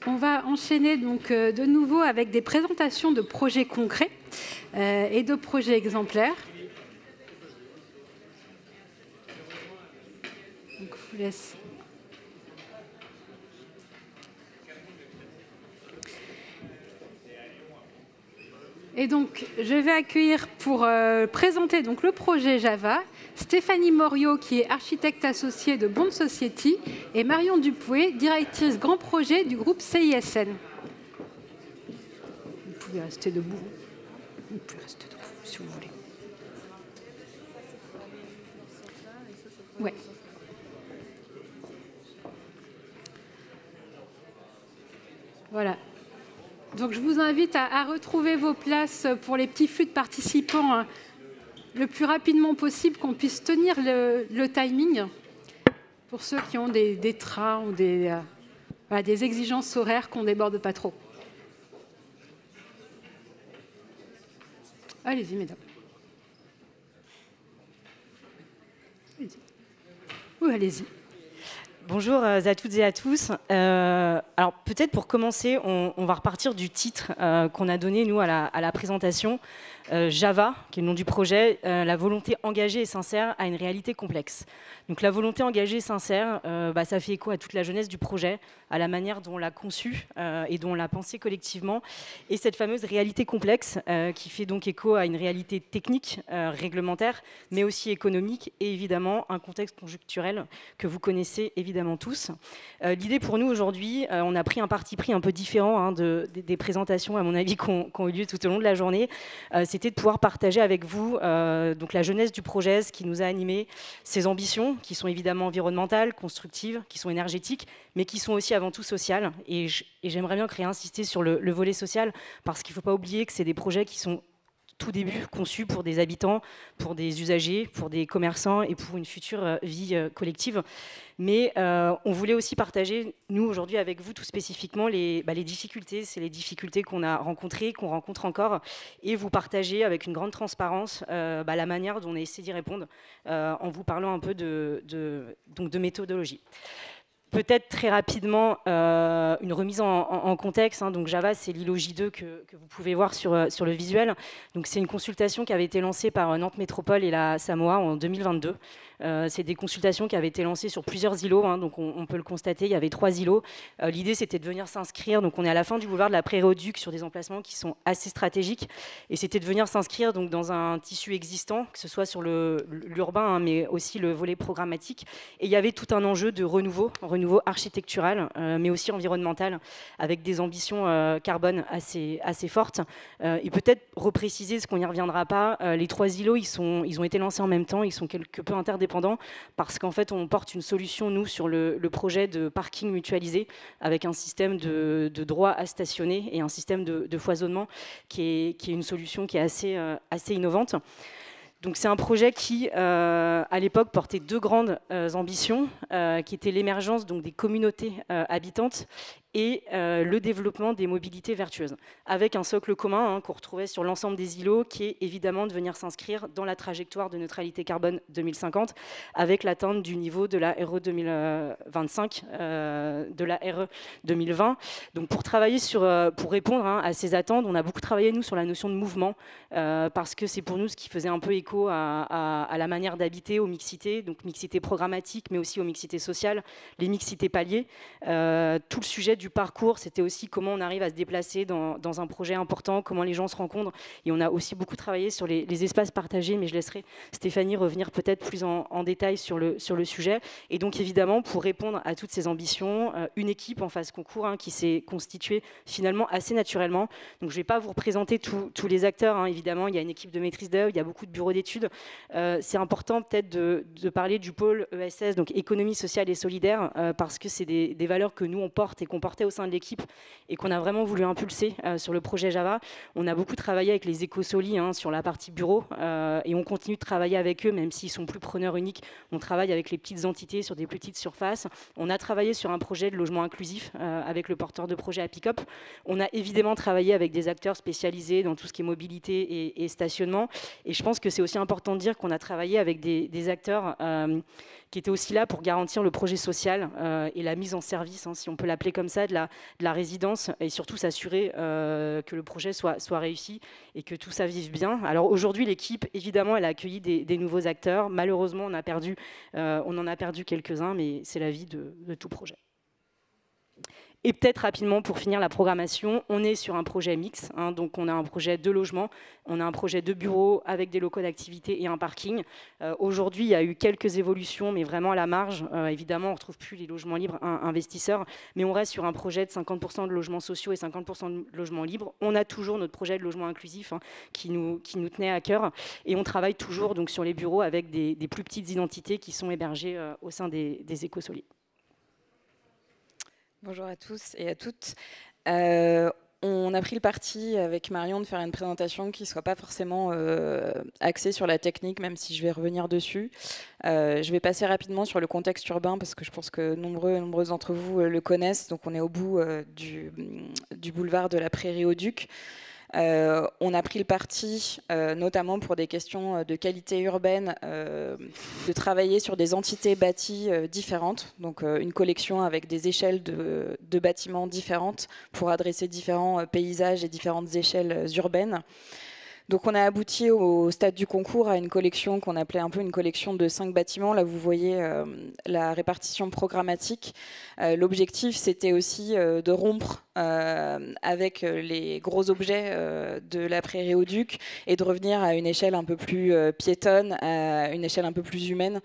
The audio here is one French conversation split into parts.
On va enchaîner donc de nouveau avec des présentations de projets concrets et de projets exemplaires. Donc, je vous laisse. Et donc, je vais accueillir pour présenter donc, le projet Java Stéphanie Moriot, qui est architecte associée de Bond Society, et Marion Dupoué, directrice grand projet du groupe CISN. Vous pouvez rester debout. Vous pouvez rester debout, si vous voulez. Ouais. Voilà. Donc, je vous invite à retrouver vos places pour les petits flux de participants le plus rapidement possible, qu'on puisse tenir le timing pour ceux qui ont des trains ou des exigences horaires qu'on ne déborde pas trop. Allez-y, mesdames. Allez-y. Oui, allez-y. Bonjour à toutes et à tous. Alors peut-être pour commencer, on va repartir du titre qu'on a donné nous à la présentation. Java, qui est le nom du projet, la volonté engagée et sincère à une réalité complexe. Donc la volonté engagée et sincère, ça fait écho à toute la jeunesse du projet, à la manière dont on l'a conçu et dont on l'a pensé collectivement. Et cette fameuse réalité complexe qui fait donc écho à une réalité technique, réglementaire, mais aussi économique et évidemment un contexte conjoncturel que vous connaissez évidemment tous. L'idée pour nous aujourd'hui, on a pris un parti pris un peu différent des présentations à mon avis qui ont eu lieu tout au long de la journée. C'était de pouvoir partager avec vous donc la jeunesse du projet, ce qui nous a animés, ses ambitions qui sont évidemment environnementales, constructives, qui sont énergétiques, mais qui sont aussi avant tout sociales. Et j'aimerais bien réinsister sur le volet social, parce qu'il ne faut pas oublier que c'est des projets qui sont tout début conçus pour des habitants, pour des usagers, pour des commerçants et pour une future vie collective. Mais on voulait aussi partager, nous aujourd'hui avec vous tout spécifiquement, les difficultés. C'est les difficultés qu'on a rencontrées, qu'on rencontre encore, et vous partager avec une grande transparence la manière dont on a essayé d'y répondre en vous parlant un peu de méthodologie. Peut-être très rapidement une remise en contexte. Donc Java, c'est l'îlot J2 que vous pouvez voir sur le visuel. Donc c'est une consultation qui avait été lancée par Nantes Métropole et la Samoa en 2022. C'est des consultations qui avaient été lancées sur plusieurs îlots, donc on peut le constater, il y avait 3 îlots. L'idée, c'était de venir s'inscrire, donc on est à la fin du boulevard de la Prairie-au-Duc sur des emplacements qui sont assez stratégiques, et c'était de venir s'inscrire donc dans un tissu existant, que ce soit sur l'urbain, mais aussi le volet programmatique. Et il y avait tout un enjeu de renouveau architectural, mais aussi environnemental, avec des ambitions carbone assez fortes. Et peut-être repréciser, ce qu'on n'y reviendra pas, les 3 îlots, ils ont été lancés en même temps, ils sont quelque peu interdépendants, parce qu'en fait on porte une solution nous sur le projet de parking mutualisé avec un système de droit à stationner et un système de foisonnement qui est une solution qui est assez innovante. Donc c'est un projet qui, à l'époque, portait 2 grandes ambitions, qui étaient l'émergence donc des communautés habitantes et le développement des mobilités vertueuses, avec un socle commun qu'on retrouvait sur l'ensemble des îlots, qui est évidemment de venir s'inscrire dans la trajectoire de neutralité carbone 2050, avec l'atteinte du niveau de la RE 2025, de la RE 2020. Donc pour travailler pour répondre à ces attentes, on a beaucoup travaillé nous sur la notion de mouvement, parce que c'est pour nous ce qui faisait un peu écho à la manière d'habiter, aux mixités, donc mixité programmatique, mais aussi aux mixités sociales, les mixités paliers. Tout le sujet du parcours, c'était aussi comment on arrive à se déplacer dans un projet important, comment les gens se rencontrent. Et on a aussi beaucoup travaillé sur les espaces partagés, mais je laisserai Stéphanie revenir peut-être plus en détail sur le sujet. Et donc évidemment, pour répondre à toutes ces ambitions, une équipe en phase concours qui s'est constituée finalement assez naturellement. Donc je ne vais pas vous représenter tous les acteurs, évidemment, il y a une équipe de maîtrise d'œuvre, il y a beaucoup de bureaux d'études. C'est important peut-être de parler du pôle ESS, donc économie sociale et solidaire, parce que c'est des valeurs que nous on porte et qu'on portait au sein de l'équipe et qu'on a vraiment voulu impulser sur le projet Java. On a beaucoup travaillé avec les Écosoli sur la partie bureau et on continue de travailler avec eux, même s'ils sont plus preneurs uniques. On travaille avec les petites entités sur des petites surfaces. On a travaillé sur un projet de logement inclusif avec le porteur de projet Apicop. On a évidemment travaillé avec des acteurs spécialisés dans tout ce qui est mobilité et stationnement. Et je pense que c'est aussi important de dire qu'on a travaillé avec des acteurs qui était aussi là pour garantir le projet social et la mise en service, si on peut l'appeler comme ça, de la résidence, et surtout s'assurer que le projet soit réussi et que tout ça vive bien. Alors aujourd'hui, l'équipe, évidemment, elle a accueilli des nouveaux acteurs. Malheureusement, on en a perdu quelques-uns, mais c'est la vie de tout projet. Et peut-être rapidement, pour finir la programmation, on est sur un projet mix. Donc on a un projet de logement, on a un projet de bureau avec des locaux d'activité et un parking. Aujourd'hui, il y a eu quelques évolutions, mais vraiment à la marge. Évidemment, on ne retrouve plus les logements libres investisseurs, mais on reste sur un projet de 50% de logements sociaux et 50% de logements libres. On a toujours notre projet de logement inclusif qui nous tenait à cœur. Et on travaille toujours donc, sur les bureaux avec des plus petites identités qui sont hébergées au sein des écosolides. Bonjour à tous et à toutes. On a pris le parti avec Marion de faire une présentation qui ne soit pas forcément axée sur la technique, même si je vais revenir dessus. Je vais passer rapidement sur le contexte urbain parce que je pense que nombreux d'entre vous le connaissent. Donc on est au bout du boulevard de la Prairie au Duc. On a pris le parti, notamment pour des questions de qualité urbaine, de travailler sur des entités bâties différentes, donc une collection avec des échelles de bâtiments différentes pour adresser différents paysages et différentes échelles urbaines. Donc on a abouti au stade du concours à une collection qu'on appelait un peu une collection de 5 bâtiments. Là vous voyez la répartition programmatique. L'objectif c'était aussi de rompre avec les gros objets de la Prairie au Duc et de revenir à une échelle un peu plus piétonne, à une échelle un peu plus humaine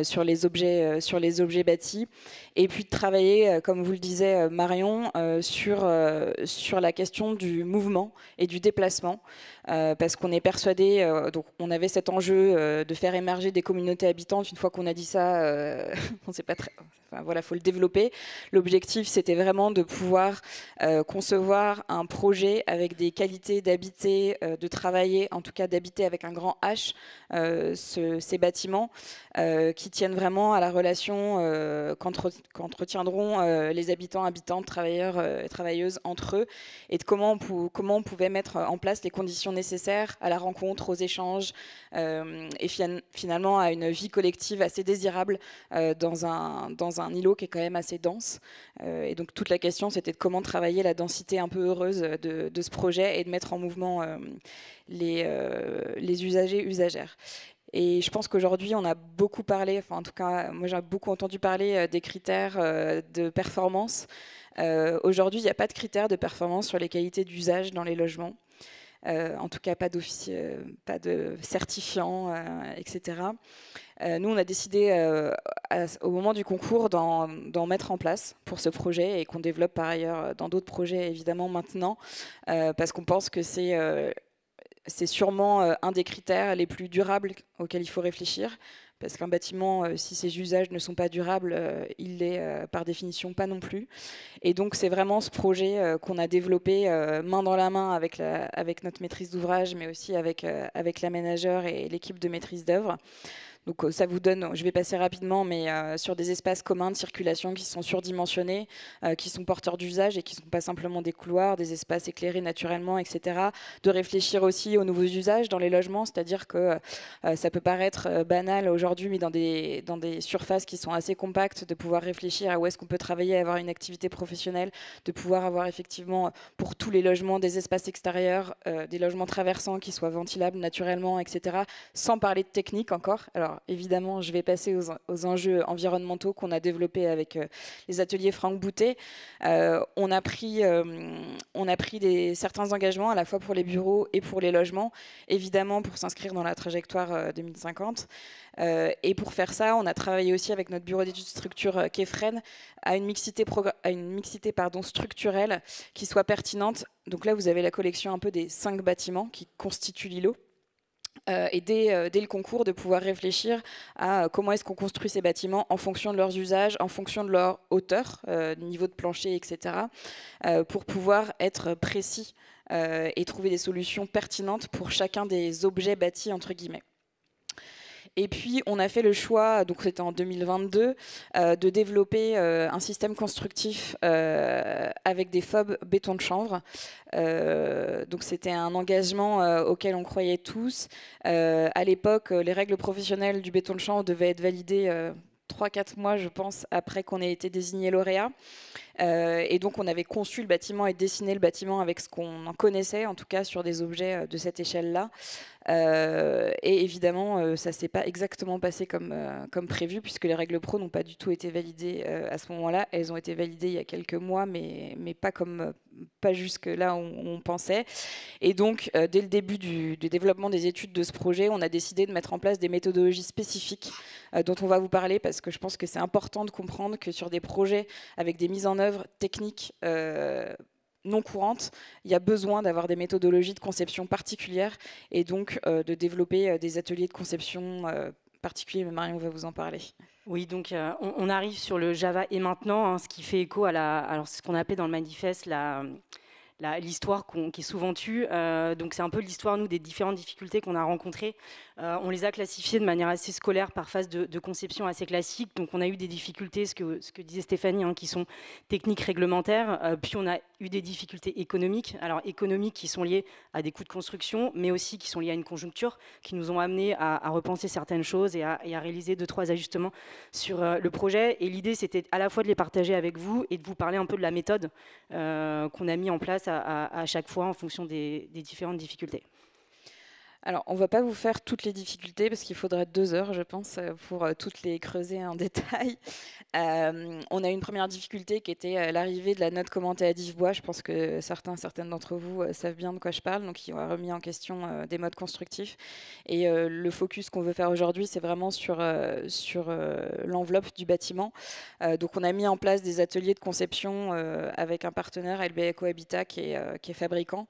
sur les objets bâtis. Et puis de travailler, comme vous le disait Marion, sur la question du mouvement et du déplacement. Parce qu'on est persuadé, donc on avait cet enjeu de faire émerger des communautés habitantes. Une fois qu'on a dit ça, on sait pas très. Enfin, voilà, faut le développer. L'objectif, c'était vraiment de pouvoir concevoir un projet avec des qualités d'habiter, de travailler, en tout cas d'habiter avec un grand H, ces bâtiments qui tiennent vraiment à la relation qu'entretiendront les habitants, habitantes, travailleurs et travailleuses entre eux, et de comment on pouvait mettre en place les conditions nécessaires à la rencontre, aux échanges, et finalement à une vie collective assez désirable dans un îlot qui est quand même assez dense. Et donc toute la question, c'était de comment travailler la densité un peu heureuse de ce projet et de mettre en mouvement les usagers, usagères. Et je pense qu'aujourd'hui, on a beaucoup parlé, enfin en tout cas, moi j'ai beaucoup entendu parler des critères de performance. Aujourd'hui, il n'y a pas de critères de performance sur les qualités d'usage dans les logements. En tout cas, pas de certifiant, etc. Nous, on a décidé au moment du concours d'en mettre en place pour ce projet et qu'on développe par ailleurs dans d'autres projets, évidemment, maintenant, parce qu'on pense que c'est sûrement un des critères les plus durables auxquels il faut réfléchir. Parce qu'un bâtiment, si ses usages ne sont pas durables, il l'est par définition pas non plus. Et donc c'est vraiment ce projet qu'on a développé main dans la main avec notre maîtrise d'ouvrage, mais aussi avec l'aménageur et l'équipe de maîtrise d'œuvre. Donc ça vous donne, je vais passer rapidement, mais sur des espaces communs de circulation qui sont surdimensionnés, qui sont porteurs d'usage et qui ne sont pas simplement des couloirs, des espaces éclairés naturellement, etc. De réfléchir aussi aux nouveaux usages dans les logements, c'est-à-dire que ça peut paraître banal aujourd'hui, mais dans des surfaces qui sont assez compactes, de pouvoir réfléchir à où est-ce qu'on peut travailler, avoir une activité professionnelle, de pouvoir avoir effectivement pour tous les logements des espaces extérieurs, des logements traversants qui soient ventilables naturellement, etc. Sans parler de technique encore. Alors évidemment, je vais passer aux enjeux environnementaux qu'on a développés avec les ateliers Franck Boutet. On a pris certains engagements à la fois pour les bureaux et pour les logements, évidemment pour s'inscrire dans la trajectoire 2050. Et pour faire ça, on a travaillé aussi avec notre bureau d'études structure Kefren à une mixité structurelle qui soit pertinente. Donc là, vous avez la collection un peu des 5 bâtiments qui constituent l'îlot. Et dès le concours, de pouvoir réfléchir à comment est-ce qu'on construit ces bâtiments en fonction de leurs usages, en fonction de leur hauteur, niveau de plancher, etc., pour pouvoir être précis et trouver des solutions pertinentes pour chacun des objets bâtis, entre guillemets. Et puis, on a fait le choix, donc c'était en 2022, de développer un système constructif avec des FOB béton de chanvre. Donc, c'était un engagement auquel on croyait tous. À l'époque, les règles professionnelles du béton de chanvre devaient être validées 3-4 mois, je pense, après qu'on ait été désigné lauréat. Et donc, on avait conçu le bâtiment et dessiné le bâtiment avec ce qu'on en connaissait, en tout cas sur des objets de cette échelle-là. Et évidemment, ça ne s'est pas exactement passé comme prévu, puisque les règles pro n'ont pas du tout été validées à ce moment-là. Elles ont été validées il y a quelques mois, mais pas jusque là où on pensait. Et donc, dès le début du développement des études de ce projet, on a décidé de mettre en place des méthodologies spécifiques dont on va vous parler, parce que je pense que c'est important de comprendre que sur des projets avec des mises en œuvre techniques non courantes, il y a besoin d'avoir des méthodologies de conception particulières et donc de développer des ateliers de conception particuliers. Mais Marion va vous en parler. Oui, donc on arrive sur le Java et maintenant, hein, ce qui fait écho à alors ce qu'on appelle dans le manifeste l'histoire qui est souvent tue. Donc c'est un peu l'histoire, nous, des différentes difficultés qu'on a rencontrées. On les a classifiées de manière assez scolaire par phase de conception assez classique. Donc on a eu des difficultés, ce que disait Stéphanie, hein, qui sont techniques réglementaires. Puis on a eu des difficultés économiques. Alors économiques qui sont liées à des coûts de construction, mais aussi qui sont liées à une conjoncture, qui nous ont amenés à repenser certaines choses et à réaliser 2-3 ajustements sur le projet. Et l'idée, c'était à la fois de les partager avec vous et de vous parler un peu de la méthode qu'on a mis en place à chaque fois en fonction des différentes difficultés. Alors, on ne va pas vous faire toutes les difficultés parce qu'il faudrait 2 heures, je pense, pour toutes les creuser en détail. On a une première difficulté qui était l'arrivée de la note commentée à Divbois. Je pense que certaines d'entre vous savent bien de quoi je parle, donc ils ont remis en question des modes constructifs. Et le focus qu'on veut faire aujourd'hui, c'est vraiment sur l'enveloppe du bâtiment. Donc, on a mis en place des ateliers de conception avec un partenaire, LB Eco Habitat, qui est fabricant,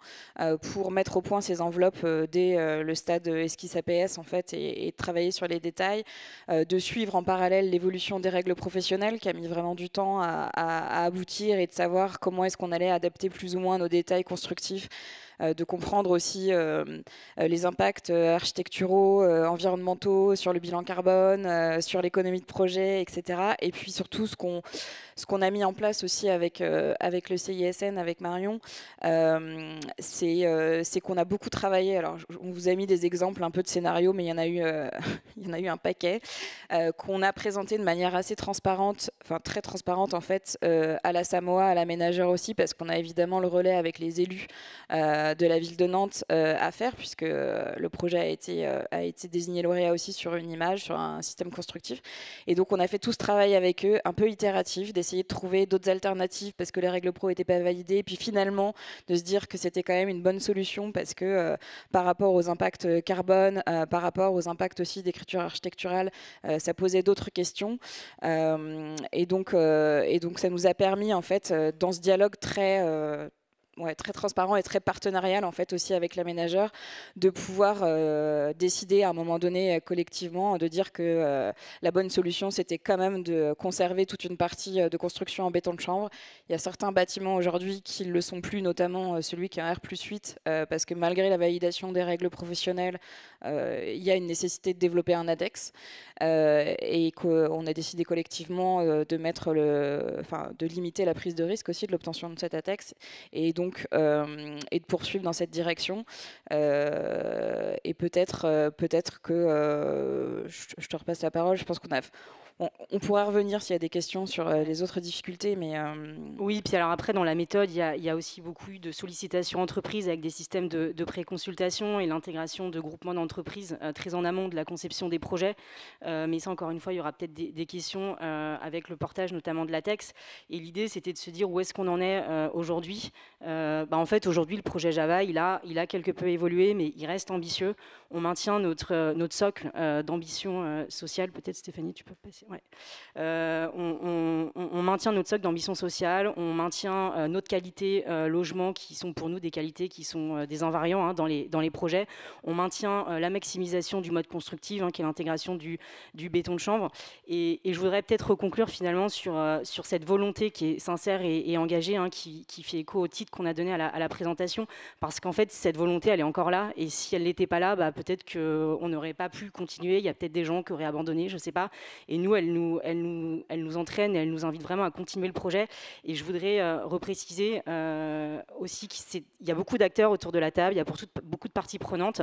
pour mettre au point ces enveloppes dès le stade esquisse APS en fait, et de travailler sur les détails, de suivre en parallèle l'évolution des règles professionnelles qui a mis vraiment du temps à aboutir et de savoir comment est-ce qu'on allait adapter plus ou moins nos détails constructifs, de comprendre aussi les impacts architecturaux, environnementaux, sur le bilan carbone, sur l'économie de projet, etc. Et puis surtout ce qu'on a mis en place aussi avec le CISN, avec Marion, c'est qu'on a beaucoup travaillé. Alors on vous a mis des exemples un peu de scénarios, mais il y en a eu un paquet qu'on a présenté de manière assez transparente, enfin très transparente en fait, à la Samoa, à l'aménageur aussi, parce qu'on a évidemment le relais avec les élus de la ville de Nantes à faire, puisque le projet a été désigné lauréat aussi sur une image, sur un système constructif. Et donc on a fait tout ce travail avec eux, un peu itératif, d'essayer de trouver d'autres alternatives parce que les règles pro n'étaient pas validées, et puis finalement de se dire que c'était quand même une bonne solution parce que par rapport aux impacts carbone, par rapport aux impacts aussi d'écriture architecturale, ça posait d'autres questions. Et donc ça nous a permis en fait, dans ce dialogue très transparent et très partenarial en fait aussi avec l'aménageur, de pouvoir décider à un moment donné collectivement de dire que la bonne solution c'était quand même de conserver toute une partie de construction en béton de chanvre. Il y a certains bâtiments aujourd'hui qui ne le sont plus, notamment celui qui est un R+8, parce que malgré la validation des règles professionnelles, il y a une nécessité de développer un ADEX et qu'on a décidé collectivement de limiter la prise de risque aussi de l'obtention de cet ADEX, et donc et de poursuivre dans cette direction. Et peut-être que je te repasse la parole. Je pense on pourra revenir s'il y a des questions sur les autres difficultés. Mais Oui, puis alors après, dans la méthode, il y a aussi beaucoup de sollicitations entreprises avec des systèmes de pré-consultation et l'intégration de groupements d'entreprises très en amont de la conception des projets. Mais ça, encore une fois, il y aura peut-être des questions avec le portage, notamment de latex. Et l'idée, c'était de se dire où est-ce qu'on en est aujourd'hui. En fait, aujourd'hui, le projet Java, il a quelque peu évolué, mais il reste ambitieux. On maintient notre socle d'ambition sociale. Peut-être, Stéphanie, tu peux passer. Ouais. On maintient notre socle d'ambition sociale, on maintient notre qualité logement, qui sont pour nous des qualités qui sont des invariants dans les projets. On maintient la maximisation du mode constructif, qui est l'intégration du béton de chanvre. Et je voudrais peut-être conclure finalement sur cette volonté qui est sincère et engagée, qui fait écho au titre qu'on a donné à la présentation, parce qu'en fait cette volonté elle est encore là, et si elle n'était pas là, peut-être qu'on n'aurait pas pu continuer. Il y a peut-être des gens qui auraient abandonné, je ne sais pas. Et nous, nous, elle nous entraîne et elle nous invite vraiment à continuer le projet. Et je voudrais repréciser aussi qu'il y a beaucoup d'acteurs autour de la table, il y a beaucoup de parties prenantes.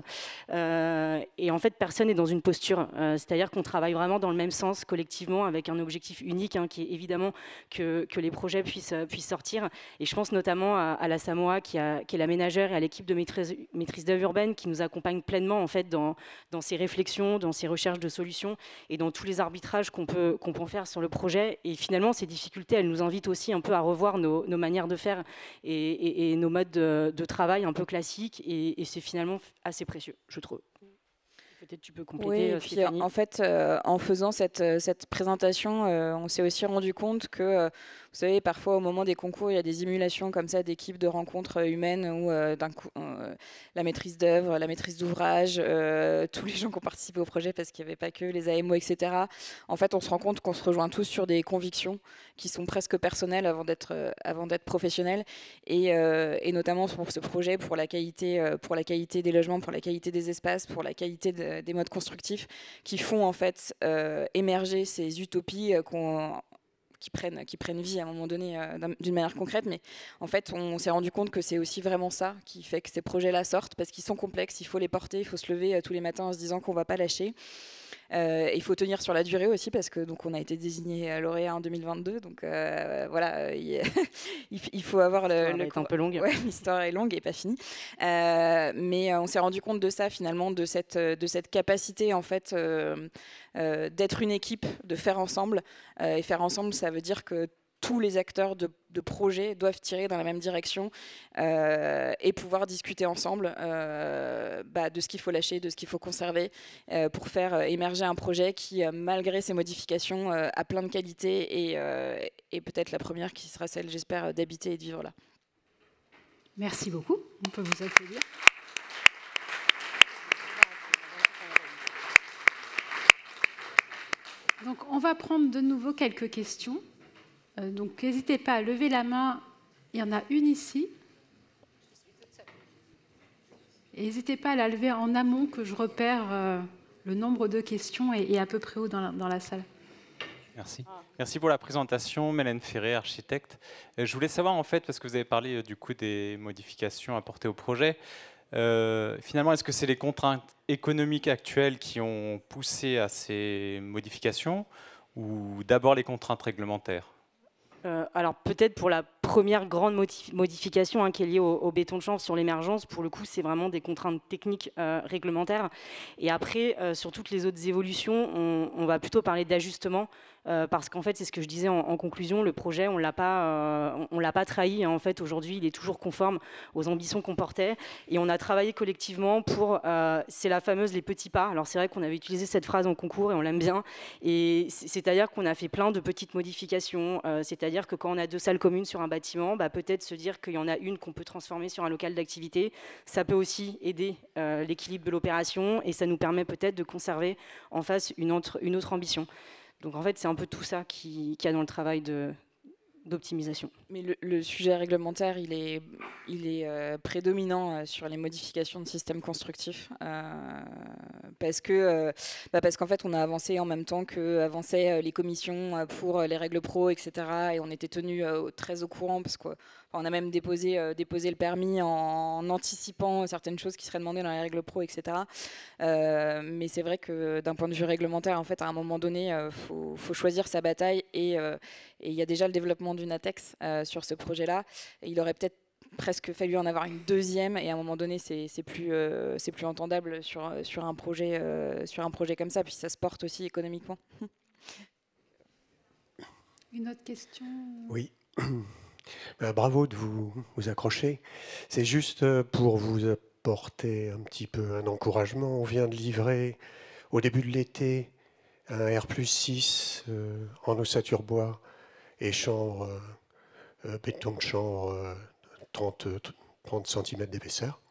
Et en fait, personne n'est dans une posture. C'est-à-dire qu'on travaille vraiment dans le même sens, collectivement, avec un objectif unique, hein, qui est évidemment que les projets puissent sortir. Et je pense notamment à la Samoa, qui est la ménagère, et à l'équipe de maîtrise d'œuvre urbaine, qui nous accompagne pleinement en fait, dans ces réflexions, dans ces recherches de solutions et dans tous les arbitrages qu'on peut faire sur le projet. Et finalement, ces difficultés, elles nous invitent aussi un peu à revoir nos manières de faire et nos modes de travail un peu classiques. Et c'est finalement assez précieux, je trouve. Peut-être tu peux compléter, oui, et puis Stéphanie. en fait, en faisant cette présentation, on s'est aussi rendu compte que, vous savez, parfois au moment des concours, il y a des émulations comme ça d'équipes de rencontres humaines où d'un coup, la maîtrise d'œuvre, la maîtrise d'ouvrage, tous les gens qui ont participé au projet, parce qu'il n'y avait pas que les AMO, etc. En fait, on se rend compte qu'on se rejoint tous sur des convictions qui sont presque personnelles avant d'être professionnelles, et notamment pour ce projet, pour la qualité des logements, pour la qualité des espaces, pour la qualité des modes constructifs qui font en fait émerger ces utopies qui prennent vie à un moment donné d'une manière concrète. Mais en fait, on s'est rendu compte que c'est aussi vraiment ça qui fait que ces projets-là sortent, parce qu'ils sont complexes, il faut les porter, il faut se lever tous les matins en se disant qu'on ne va pas lâcher. Il faut tenir sur la durée aussi, parce que donc on a été désigné lauréat en 2022, donc voilà, il faut avoir L'histoire est un peu longue. Ouais, l'histoire est longue et pas finie. Mais on s'est rendu compte de ça finalement, de cette capacité en fait d'être une équipe, de faire ensemble. Et faire ensemble, ça veut dire que tous les acteurs de projet doivent tirer dans la même direction et pouvoir discuter ensemble de ce qu'il faut lâcher, de ce qu'il faut conserver pour faire émerger un projet qui, malgré ses modifications, a plein de qualités et peut-être la première qui sera celle, j'espère, d'habiter et de vivre là. Merci beaucoup. On peut vous applaudir. Donc, on va prendre de nouveau quelques questions. Donc, n'hésitez pas à lever la main. Il y en a une ici. Et n'hésitez pas à la lever en amont, que je repère le nombre de questions et à peu près où dans la salle. Merci. Merci pour la présentation, Mélène Ferré, architecte. Je voulais savoir, en fait, parce que vous avez parlé du coup des modifications apportées au projet, finalement, est-ce que c'est les contraintes économiques actuelles qui ont poussé à ces modifications, ou d'abord les contraintes réglementaires ? Alors peut-être pour la première grande modification qui est liée au béton de chanvre sur l'émergence, pour le coup c'est vraiment des contraintes techniques réglementaires. Et après sur toutes les autres évolutions, on va plutôt parler d'ajustement, parce qu'en fait c'est ce que je disais en conclusion, le projet on l'a pas trahi, hein. En fait aujourd'hui il est toujours conforme aux ambitions qu'on portait, et on a travaillé collectivement pour, c'est la fameuse les petits pas. Alors c'est vrai qu'on avait utilisé cette phrase en concours et on l'aime bien, et c'est-à-dire qu'on a fait plein de petites modifications, c'est-à-dire que quand on a 2 salles communes sur un bâtiment, peut-être se dire qu'il y en a une qu'on peut transformer sur un local d'activité, ça peut aussi aider l'équilibre de l'opération, et ça nous permet peut-être de conserver en face une autre ambition. Donc en fait, c'est un peu tout ça qu'il y a dans le travail d'optimisation. Mais le sujet réglementaire, il est prédominant sur les modifications de systèmes constructifs, parce qu'en fait, on a avancé en même temps qu'avançaient les commissions pour les règles pro, etc. Et on était tenus très au courant, parce qu'on a même déposé le permis en anticipant certaines choses qui seraient demandées dans les règles pro, etc. Mais c'est vrai que d'un point de vue réglementaire, en fait, à un moment donné, faut choisir sa bataille, et il y a déjà le développement d'une ATEX sur ce projet-là. Il aurait peut-être presque fallu en avoir une deuxième, et à un moment donné, c'est plus entendable sur un projet comme ça, puis ça se porte aussi économiquement. Une autre question ? Oui. Bravo de vous accrocher. C'est juste pour vous apporter un petit peu un encouragement. On vient de livrer au début de l'été un R+6 en ossature bois et chambre, béton de chanvre 30 cm d'épaisseur.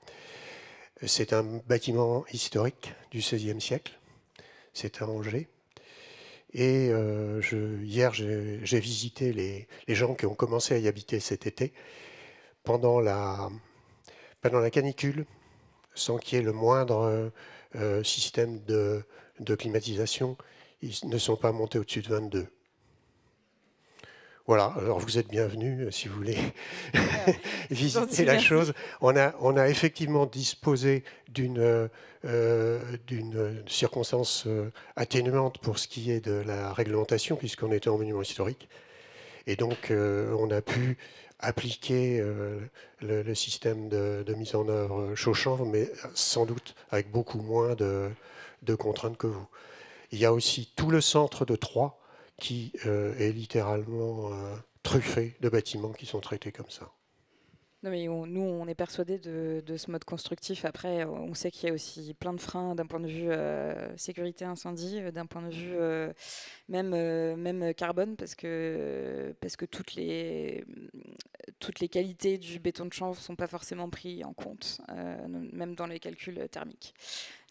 C'est un bâtiment historique du XVIe siècle. C'est à Angers. Et hier, j'ai visité les gens qui ont commencé à y habiter cet été pendant la canicule, sans qu'il y ait le moindre système de climatisation. ils ne sont pas montés au-dessus de 22. Voilà, alors vous êtes bienvenus si vous voulez visiter la chose. On a effectivement disposé d'une circonstance atténuante pour ce qui est de la réglementation, puisqu'on était en monument historique. Et donc, on a pu appliquer le système de mise en œuvre chaud-chanvre, mais sans doute avec beaucoup moins de contraintes que vous. Il y a aussi tout le centre de Troyes qui est littéralement truffé de bâtiments qui sont traités comme ça. Non, mais nous, on est persuadés de ce mode constructif. Après, on sait qu'il y a aussi plein de freins d'un point de vue sécurité incendie, d'un point de vue même carbone, parce que toutes les qualités du béton de chanvre ne sont pas forcément prises en compte, même dans les calculs thermiques.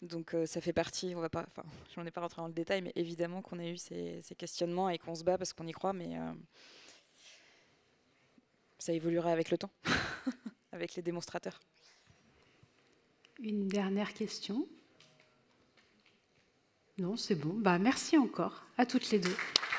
Donc ça fait partie, on va pas, enfin, j'en ai pas rentré dans le détail, mais évidemment qu'on a eu ces questionnements et qu'on se bat parce qu'on y croit, mais ça évoluera avec le temps, avec les démonstrateurs. Une dernière question? Non, c'est bon. Bah, merci encore à toutes les deux.